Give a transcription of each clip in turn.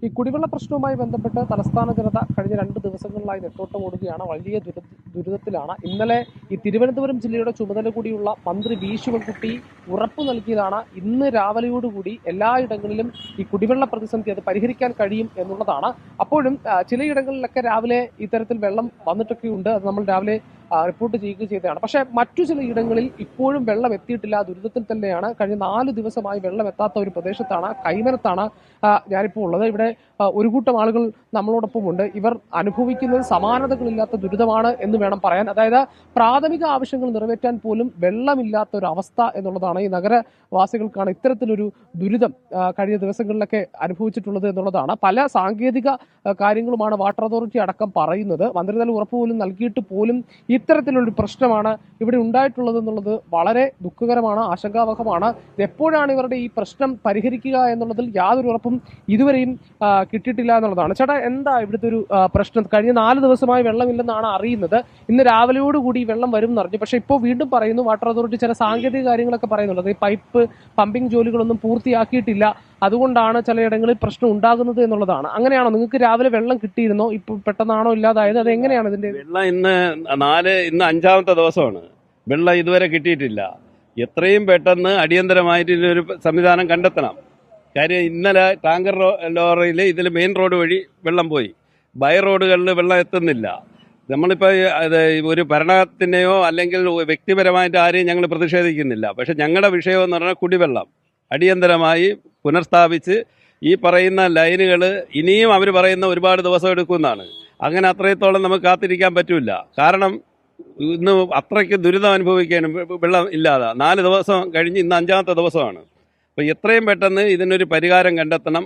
ഈ കുടിവെള്ള പ്രശ്നവുമായി ബന്ധപ്പെട്ട് തലസ്ഥാന ജനത കഴിഞ്ഞ 2 ദിവസങ്ങളിലായി നെട്ടോട്ടം ഓടുകയാണ്. വലിയ ദുരിതത്തിലാണ്. ഇന്നലെ ഈ തിരുവനന്തപുരം ജില്ലയുടെ ചുമതല കൂടിയുള്ള മന്ത്രി വി ശിവൻകുട്ടി ഉറപ്പു നൽകിയതാണ് ഇന്ന് രാവിലെയോടുകൂടി എല്ലായിടങ്ങളിലും ഈ കുടിവെള്ള പ്രതിസന്ധി അത് പരിഹരിക്കാൻ കഴിയും എന്നുള്ളതാണ്. അപ്പോഴും ചിലയിടങ്ങളിലൊക്കെ രാവിലെ ഇത്തരത്തിൽ വെള്ളം വന്നിട്ടൊക്കെയുണ്ട്. അത് നമ്മൾ രാവിലെ റിപ്പോർട്ട് ചെയ്തതാണ്. പക്ഷേ മറ്റു ചില ഇടങ്ങളിൽ ഇപ്പോഴും വെള്ളം എത്തിയിട്ടില്ല. ദുരിതത്തിൽ തന്നെയാണ്. കഴിഞ്ഞ 4 ദിവസമായി വെള്ളം എത്താത്ത ഒരു പ്രദേശത്താണ്, കൈമനത്താണ് ഞാനിപ്പോൾ ഉള്ളത്. ഇവിടെ ഒരു കൂട്ടം ആളുകൾ നമ്മളോടൊപ്പം ഉണ്ട്. ഇവർ അനുഭവിക്കുന്നത് സമാനതകളില്ലാത്ത ദുരിതമാണ് എന്ന് വേണം പറയാൻ. അതായത് പ്രാഥമിക ആവശ്യങ്ങൾ നിറവേറ്റാൻ പോലും വെള്ളമില്ലാത്ത ഒരു അവസ്ഥ എന്നുള്ളതാണ്. ഈ നഗരവാസികൾക്കാണ് ഇത്തരത്തിലൊരു ദുരിതം കഴിഞ്ഞ ദിവസങ്ങളിലൊക്കെ അനുഭവിച്ചിട്ടുള്ളത് എന്നുള്ളതാണ്. പല സാങ്കേതിക കാര്യങ്ങളുമാണ് വാട്ടർ അതോറിറ്റി അടക്കം പറയുന്നത്. മന്ത്രിതല ഉറപ്പ് പോലും നൽകിയിട്ട് പോലും ഇത്തരത്തിലൊരു പ്രശ്നമാണ് ഇവിടെ ഉണ്ടായിട്ടുള്ളത് എന്നുള്ളത് വളരെ ദുഃഖകരമാണ്, ആശങ്കാവഹമാണ്. എപ്പോഴാണ് ഇവരുടെ ഈ പ്രശ്നം പരിഹരിക്കുക എന്നുള്ളതിൽ യാതൊരു ഉറപ്പും ഇതുവരെയും കിട്ടിയിട്ടില്ല എന്നുള്ളതാണ്. ചേട്ടാ, എന്താ ഇവിടുത്തെ ഒരു പ്രശ്നം? കഴിഞ്ഞ 4 ദിവസമായി വെള്ളമില്ലെന്നാണ് അറിയുന്നത്. ഇന്ന് രാവിലെയോടുകൂടി വെള്ളം വരും എന്നറിഞ്ഞു. പക്ഷെ ഇപ്പോൾ വീണ്ടും പറയുന്നു വാട്ടർ അതോറിറ്റി ചില സാങ്കേതിക കാര്യങ്ങളൊക്കെ പറയുന്നുണ്ട്. ഈ പൈപ്പ് പമ്പിംഗ് ജോലികളൊന്നും പൂർത്തിയാക്കിയിട്ടില്ല, അതുകൊണ്ടാണ് ചിലയിടങ്ങളിൽ പ്രശ്നം ഉണ്ടാകുന്നത് എന്നുള്ളതാണ്. അങ്ങനെയാണോ? നിങ്ങൾക്ക് രാവിലെ വെള്ളം കിട്ടിയിരുന്നോ? ഇപ്പൊ പെട്ടെന്നാണോ ഇല്ലാതായത്? അത് എങ്ങനെയാണ് ഇതിന്റെ? വെള്ളം ഇന്ന് 5-ാമത്തെ ദിവസമാണ്. വെള്ളം ഇതുവരെ കിട്ടിയിട്ടില്ല. എത്രയും പെട്ടെന്ന് അടിയന്തരമായിട്ട് ഇതിനൊരു സംവിധാനം കണ്ടെത്തണം. കാര്യം ഇന്നലെ ടാങ്കർ ലോറിയിൽ ഇതിൽ മെയിൻ റോഡ് വഴി വെള്ളം പോയി. ബൈ റോഡുകളിൽ വെള്ളം എത്തുന്നില്ല. നമ്മളിപ്പോൾ ഒരു ഭരണത്തിനെയോ അല്ലെങ്കിൽ വ്യക്തിപരമായിട്ട് ആരെയും ഞങ്ങൾ പ്രതിഷേധിക്കുന്നില്ല. പക്ഷെ ഞങ്ങളുടെ വിഷയം എന്ന് പറഞ്ഞാൽ കുടിവെള്ളം അടിയന്തരമായി പുനഃസ്ഥാപിച്ച് ഈ പറയുന്ന ലൈനുകൾ ഇനിയും അവർ പറയുന്ന ഒരുപാട് ദിവസം എടുക്കുമെന്നാണ്. അങ്ങനെ അത്രത്തോളം നമുക്ക് കാത്തിരിക്കാൻ പറ്റില്ല. കാരണം ഇന്ന് അത്രയ്ക്ക് ദുരിതം അനുഭവിക്കാനും വെള്ളം ഇല്ലാതെ 4 ദിവസം കഴിഞ്ഞ് ഇന്ന് 5-ാമത്തെ ദിവസമാണ്. അപ്പോൾ എത്രയും പെട്ടെന്ന് ഇതിനൊരു പരിഹാരം കണ്ടെത്തണം.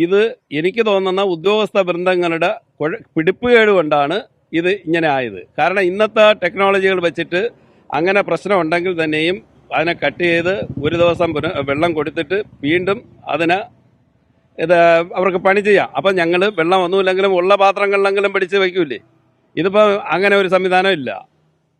ഇത് എനിക്ക് തോന്നുന്ന ഉദ്യോഗസ്ഥ ബൃന്ദങ്ങളുടെ പിടിപ്പുകേട് കൊണ്ടാണ് ഇത് ഇങ്ങനെ ആയത്. കാരണം ഇന്നത്തെ ടെക്നോളജികൾ വെച്ചിട്ട് അങ്ങനെ പ്രശ്നം ഉണ്ടെങ്കിൽ തന്നെയും അതിനെ കട്ട് ചെയ്ത് ഒരു ദിവസം വെള്ളം കൊടുത്തിട്ട് വീണ്ടും അതിനെ അവർക്ക് പണി ചെയ്യാം. അപ്പം ഞങ്ങൾ വെള്ളം ഒന്നുമില്ലെങ്കിലും ഉള്ള പാത്രങ്ങളിലെങ്കിലും പിടിച്ച് വയ്ക്കൂലേ. ഇതിപ്പോൾ അങ്ങനെ ഒരു സംവിധാനം ഇല്ല.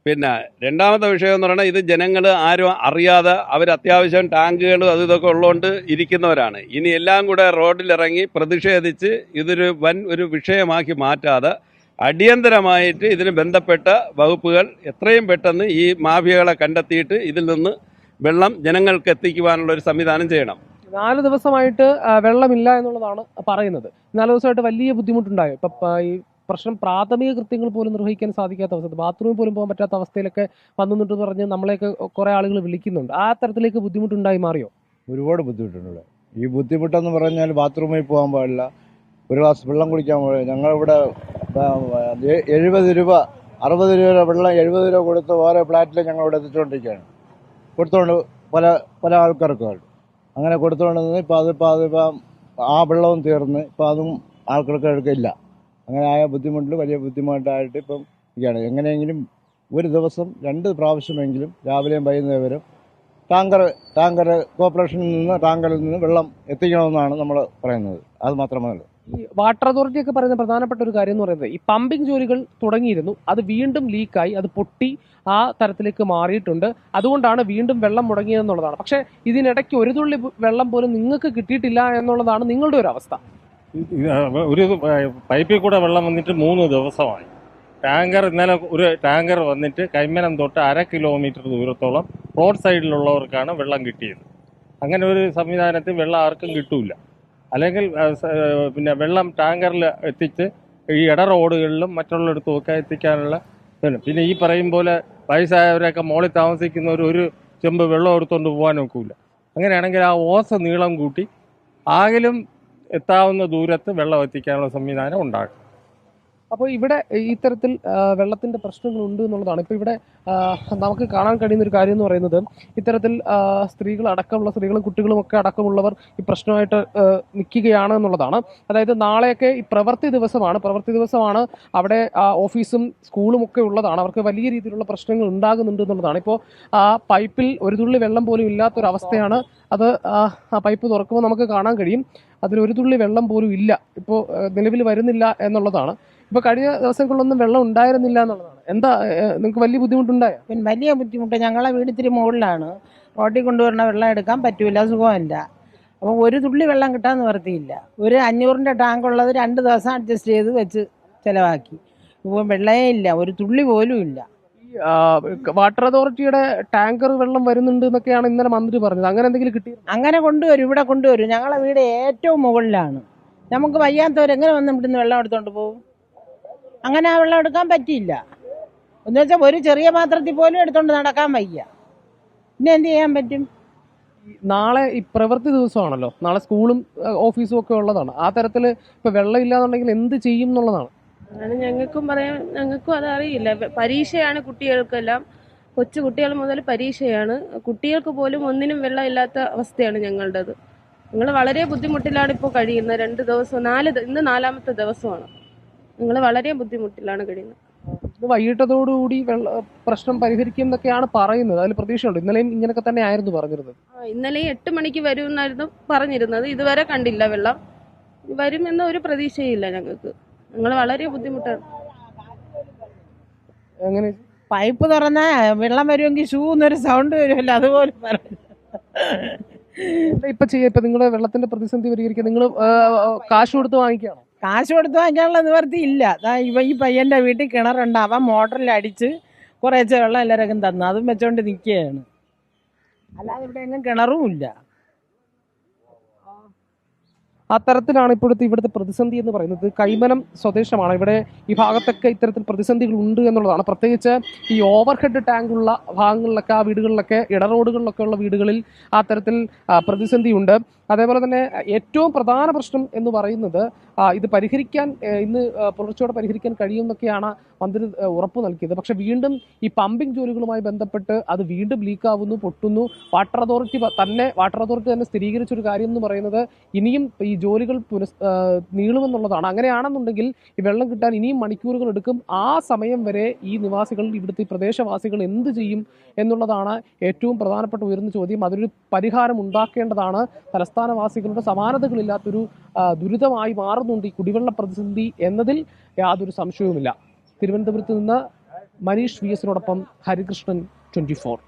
പിന്നെ രണ്ടാമത്തെ വിഷയം എന്ന് പറഞ്ഞാൽ ഇത് ജനങ്ങൾ ആരും അറിയാതെ അവർ അത്യാവശ്യം ടാങ്കുകളും അതും ഇതൊക്കെ ഉള്ളതുകൊണ്ട് ഇരിക്കുന്നവരാണ്. ഇനി എല്ലാം കൂടെ റോഡിലിറങ്ങി പ്രതിഷേധിച്ച് ഇതൊരു ഒരു വിഷയമാക്കി മാറ്റാതെ അടിയന്തരമായിട്ട് ഇതിന് ബന്ധപ്പെട്ട വകുപ്പുകൾ എത്രയും പെട്ടെന്ന് ഈ മാഫിയകളെ കണ്ടെത്തിയിട്ട് ഇതിൽ നിന്ന് വെള്ളം ജനങ്ങൾക്ക് എത്തിക്കുവാനുള്ള ഒരു സംവിധാനം ചെയ്യണം. 4 ദിവസമായിട്ട് വെള്ളമില്ല എന്നുള്ളതാണ് പറയുന്നത്. 4 ദിവസമായിട്ട് വലിയ ബുദ്ധിമുട്ടുണ്ടായോ? ഇപ്പൊ ഈ പ്രശ്നം പ്രാഥമിക കൃത്യങ്ങൾ പോലും നിർവഹിക്കാൻ സാധിക്കാത്ത അവസ്ഥ, ബാത്റൂമിൽ പോലും പോകാൻ പറ്റാത്ത അവസ്ഥയിലൊക്കെ വന്നിട്ട് പറഞ്ഞ് നമ്മളെയൊക്കെ കുറെ ആളുകൾ വിളിക്കുന്നുണ്ട്. ആ തരത്തിലേക്ക് ബുദ്ധിമുട്ടുണ്ടായി മാറിയോ? ഒരുപാട് ബുദ്ധിമുട്ടുണ്ട്. ഈ ബുദ്ധിമുട്ടെന്ന് പറഞ്ഞാൽ ബാത്റൂമിൽ പോകാൻ പാടില്ല, ഒരു ഗ്ലാസ് വെള്ളം കുടിക്കാൻ പാടില്ല. ഞങ്ങളിവിടെ 70 രൂപ 60 രൂപ വെള്ളം 70 രൂപ കൊടുത്ത് ഓരോ ഫ്ലാറ്റിൽ ഞങ്ങളിവിടെ എത്തിച്ചുകൊണ്ടിരിക്കുകയാണ്. കൊടുത്തുകൊണ്ട് പല ആൾക്കാർക്കും അങ്ങനെ കൊടുത്തുകൊണ്ടിരുന്നത് അതിപ്പം ആ വെള്ളവും തീർന്ന് ഇപ്പം അതും ആൾക്കാർക്ക് എടുക്കില്ല. അങ്ങനെ ആയ ബുദ്ധിമുട്ടിൽ വലിയ ബുദ്ധിമുട്ടായിട്ട് ഇപ്പം ഇരിക്കുകയാണ്. എങ്ങനെയെങ്കിലും ഒരു ദിവസം 2 പ്രാവശ്യമെങ്കിലും രാവിലെയും വൈകുന്നേരം ടാങ്കർ കോർപ്പറേഷനിൽ നിന്ന് ടാങ്കറിൽ നിന്ന് വെള്ളം എത്തിക്കണമെന്നാണ് നമ്മൾ പറയുന്നത്. അത് മാത്രമേ ഉള്ളൂ. ഈ വാട്ടർ അതോറിറ്റി ഒക്കെ പറയുന്ന പ്രധാനപ്പെട്ട ഒരു കാര്യം എന്ന് പറയുന്നത് ഈ പമ്പിംഗ് ജോലികൾ തുടങ്ങിയിരുന്നു, അത് വീണ്ടും ലീക്കായി, അത് പൊട്ടി ആ തരത്തിലേക്ക് മാറിയിട്ടുണ്ട്. അതുകൊണ്ടാണ് വീണ്ടും വെള്ളം മുടങ്ങിയതെന്നുള്ളതാണ്. പക്ഷേ ഇതിനിടയ്ക്ക് ഒരു തുള്ളി വെള്ളം പോലും നിങ്ങൾക്ക് കിട്ടിയിട്ടില്ല എന്നുള്ളതാണ് നിങ്ങളുടെ ഒരു അവസ്ഥ. ഒരു പൈപ്പിൽ കൂടെ വെള്ളം വന്നിട്ട് 3 ദിവസമായി. ഇന്നലെ ഒരു ടാങ്കർ വന്നിട്ട് കൈമനം തൊട്ട് 1/2 കിലോമീറ്റർ ദൂരത്തോളം റോഡ് സൈഡിലുള്ളവർക്കാണ് വെള്ളം കിട്ടിയത്. അങ്ങനെ ഒരു സംവിധാനത്തിൽ വെള്ളം ആർക്കും കിട്ടൂല. അല്ലെങ്കിൽ പിന്നെ വെള്ളം ടാങ്കറിൽ എത്തിച്ച് ഈ ഇട റോഡുകളിലും മറ്റുള്ളിടത്തുമൊക്കെ എത്തിക്കാനുള്ള പിന്നെ ഈ പറയും പോലെ വയസ്സായവരൊക്കെ മോളിൽ താമസിക്കുന്നവർ ഒരു ചെമ്പ് വെള്ളം എടുത്തുകൊണ്ട് പോകാൻ നോക്കൂല. അങ്ങനെയാണെങ്കിൽ ആ ഓസ നീളം കൂട്ടി ആകിലും എത്താവുന്ന ദൂരത്ത് വെള്ളം എത്തിക്കാനുള്ള സംവിധാനം ഉണ്ടാക്കും. അപ്പോൾ ഇവിടെ ഇത്തരത്തിൽ വെള്ളത്തിന്റെ പ്രശ്നങ്ങളുണ്ട് എന്നുള്ളതാണ്. ഇപ്പോൾ ഇവിടെ നമുക്ക് കാണാൻ കഴിയുന്ന ഒരു കാര്യം എന്ന് പറയുന്നത് ഇത്തരത്തിൽ സ്ത്രീകളും കുട്ടികളും ഒക്കെ അടക്കമുള്ളവർ ഈ പ്രശ്നമായിട്ട് നിൽക്കുകയാണ് എന്നുള്ളതാണ്. അതായത് നാളെയൊക്കെ ഈ പ്രവൃത്തി ദിവസമാണ്. അവിടെ ഓഫീസും സ്കൂളും ഒക്കെ ഉള്ളതാണ്. അവർക്ക് വലിയ രീതിയിലുള്ള പ്രശ്നങ്ങൾ ഉണ്ടാകുന്നുണ്ട് എന്നുള്ളതാണ്. ഇപ്പോൾ ആ പൈപ്പിൽ ഒരു തുള്ളി വെള്ളം പോലും ഇല്ലാത്തൊരവസ്ഥയാണ്. അത് ആ പൈപ്പ് തുറക്കുമ്പോൾ നമുക്ക് കാണാൻ കഴിയും, അതിലൊരു തുള്ളി വെള്ളം പോലും ഇല്ല, ഇപ്പോൾ നിലവിൽ വരുന്നില്ല എന്നുള്ളതാണ്. ഇപ്പൊ കഴിഞ്ഞ ദിവസങ്ങളിലൊന്നും വെള്ളം ഉണ്ടായിരുന്നില്ല എന്നുള്ളതാണ്. എന്താ നിങ്ങൾക്ക് വലിയ ബുദ്ധിമുട്ടുണ്ടായോ? പിന്നെ വലിയ ബുദ്ധിമുട്ട്. ഞങ്ങളെ വീട് ഇത്തിരി മുകളിലാണ്, റോഡിൽ കൊണ്ടുവരുന്ന വെള്ളം എടുക്കാൻ പറ്റൂല, സുഖമില്ല. അപ്പം ഒരു തുള്ളി വെള്ളം കിട്ടാൻ നിവർത്തിയില്ല. ഒരു 500-ൻ്റെ ടാങ്ക് ഉള്ളത് 2 ദിവസം അഡ്ജസ്റ്റ് ചെയ്ത് വെച്ച് ചിലവാക്കി. ഇപ്പം വെള്ളമേ ഇല്ല, ഒരു തുള്ളി പോലും ഇല്ല. ഈ വാട്ടർ അതോറിറ്റിയുടെ ടാങ്കർ വെള്ളം വരുന്നുണ്ട് എന്നൊക്കെയാണ് ഇന്നലെ മന്ത്രി പറഞ്ഞത്. അങ്ങനെ എന്തെങ്കിലും കിട്ടി? അങ്ങനെ കൊണ്ടുവരും, ഇവിടെ കൊണ്ടുവരും. ഞങ്ങളെ വീട് ഏറ്റവും മുകളിലാണ്. നമുക്ക് വയ്യാത്തവരെങ്ങനെ വന്ന് ഇവിടുന്ന് വെള്ളം എടുത്തോണ്ട് പോകും? അങ്ങനെ ആ വെള്ളം എടുക്കാൻ പറ്റിയില്ല. എന്ന് വെച്ചാൽ ഒരു ചെറിയ പാത്രത്തിൽ പോലും എടുത്തോണ്ട് നടക്കാൻ വയ്യ. പിന്നെ എന്ത് ചെയ്യാൻ പറ്റും? നാളെ ഈ പ്രവൃത്തി ദിവസമാണല്ലോ, നാളെ സ്കൂളും ഓഫീസും ഒക്കെ ഉള്ളതാണ്. ആ തരത്തിൽ ഇപ്പൊ വെള്ളം ഇല്ലാന്നുണ്ടെങ്കിൽ എന്ത് ചെയ്യും എന്നുള്ളതാണ്. അതാണ് ഞങ്ങൾക്കും പറയാൻ, ഞങ്ങൾക്കും അതറിയില്ല. പരീക്ഷയാണ് കുട്ടികൾക്കെല്ലാം, കൊച്ചു കുട്ടികൾ മുതൽ പരീക്ഷയാണ്. കുട്ടികൾക്ക് പോലും ഒന്നിനും വെള്ളം ഇല്ലാത്ത അവസ്ഥയാണ് ഞങ്ങളുടേത്. ഞങ്ങൾ വളരെ ബുദ്ധിമുട്ടിലാണ് ഇപ്പോൾ കഴിയുന്നത്. 2 ദിവസം, ഇന്ന് 4ാമത്തെ ദിവസമാണ്. ഞങ്ങൾ വളരെ ബുദ്ധിമുട്ടിലാണ് കഴിയുന്നത്. ഇത് വൈകിട്ടതോടുകൂടി പ്രശ്നം പരിഹരിക്കും എന്നൊക്കെയാണ് പറയുന്നത്. അതിൽ പ്രതീക്ഷയുണ്ട്. ഇന്നലെയും ഇങ്ങനെയൊക്കെ തന്നെ ആയിരുന്നു പറഞ്ഞിരുന്നത്. ഇന്നലെ 8 മണിക്ക് വരുമെന്നായിരുന്നു പറഞ്ഞിരുന്നത്. ഇതുവരെ കണ്ടില്ല വെള്ളം. വരുമെന്ന ഒരു പ്രതീക്ഷയില്ല ഞങ്ങൾക്ക്. ഞങ്ങൾ വളരെ ബുദ്ധിമുട്ടാണ്. എങ്ങനെ പൈപ്പ് തുറന്നാ വെള്ളം വരുമെങ്കിൽ ഷൂ എന്നൊരു സൗണ്ട് വരുമല്ലോ, അതുപോലെ പറഞ്ഞു. ഇപ്പൊ ചെയ്യാം? ഇപ്പൊ നിങ്ങള് വെള്ളത്തിന്റെ പ്രതിസന്ധി പരിഹരിക്കാൻ നിങ്ങൾ കാശ് കൊടുത്ത് വാങ്ങിക്കുകയാണോ? കാശ് കൊടുത്ത് വാങ്ങിക്കാനുള്ള നിവർത്തി ഇല്ല. ഈ പയ്യൻ്റെ വീട്ടിൽ കിണറുണ്ട്. അവൻ മോട്ടറിൽ അടിച്ച് കുറേശ്ശെ വെള്ളം എല്ലാവർക്കും തന്നു, അതും വെച്ചോണ്ട് നിൽക്കുകയാണ്. അല്ലാതെ ഇവിടെ എങ്ങും കിണറും ഇല്ല. ആ തരത്തിലാണ് ഇവിടുത്തെ പ്രതിസന്ധി എന്ന് പറയുന്നത്. കൈമനം സ്വദേശമാണ്. ഇവിടെ ഈ ഭാഗത്തൊക്കെ ഇത്തരത്തിൽ പ്രതിസന്ധികൾ ഉണ്ട് എന്നുള്ളതാണ്. പ്രത്യേകിച്ച് ഈ ഓവർഹെഡ് ടാങ്ക് ഉള്ള ഭാഗങ്ങളിലൊക്കെ, ആ വീടുകളിലൊക്കെ, ഇടറോഡുകളിലൊക്കെ ഉള്ള വീടുകളിൽ ആ തരത്തിൽ പ്രതിസന്ധി ഉണ്ട്. അതേപോലെ തന്നെ ഏറ്റവും പ്രധാന പ്രശ്നം എന്ന് പറയുന്നത് ഇത് പരിഹരിക്കാൻ ഇന്ന് പുലർച്ചയോടെ പരിഹരിക്കാൻ കഴിയുമെന്നൊക്കെയാണ് മന്ത്രി ഉറപ്പ് നൽകിയത്. പക്ഷെ വീണ്ടും ഈ പമ്പിംഗ് ജോലികളുമായി ബന്ധപ്പെട്ട് അത് വീണ്ടും ലീക്കാവുന്നു, പൊട്ടുന്നു. വാട്ടർ അതോറിറ്റി തന്നെ സ്ഥിരീകരിച്ചൊരു കാര്യം എന്ന് പറയുന്നത് ഇനിയും ഈ ജോലികൾ നീളുമെന്നുള്ളതാണ്. അങ്ങനെയാണെന്നുണ്ടെങ്കിൽ ഈ വെള്ളം കിട്ടാൻ ഇനിയും മണിക്കൂറുകൾ എടുക്കും. ആ സമയം വരെ ഈ നിവാസികൾ, ഇവിടുത്തെ പ്രദേശവാസികൾ എന്ത് ചെയ്യും എന്നുള്ളതാണ് ഏറ്റവും പ്രധാനപ്പെട്ട ഉയർന്ന ചോദ്യം. അതിനൊരു പരിഹാരം ഉണ്ടാക്കേണ്ടതാണ്. തലസ്ഥാനവാസികളുടെ സമാനതകളില്ലാത്തൊരു ദുരിതമായി മാറുന്നുണ്ട് ഈ കുടിവെള്ള പ്രതിസന്ധി എന്നതിൽ യാതൊരു സംശയവുമില്ല. തിരുവനന്തപുരത്ത് നിന്ന് മനീഷ് VS-നോടൊപ്പം ഹരികൃഷ്ണൻ, 24.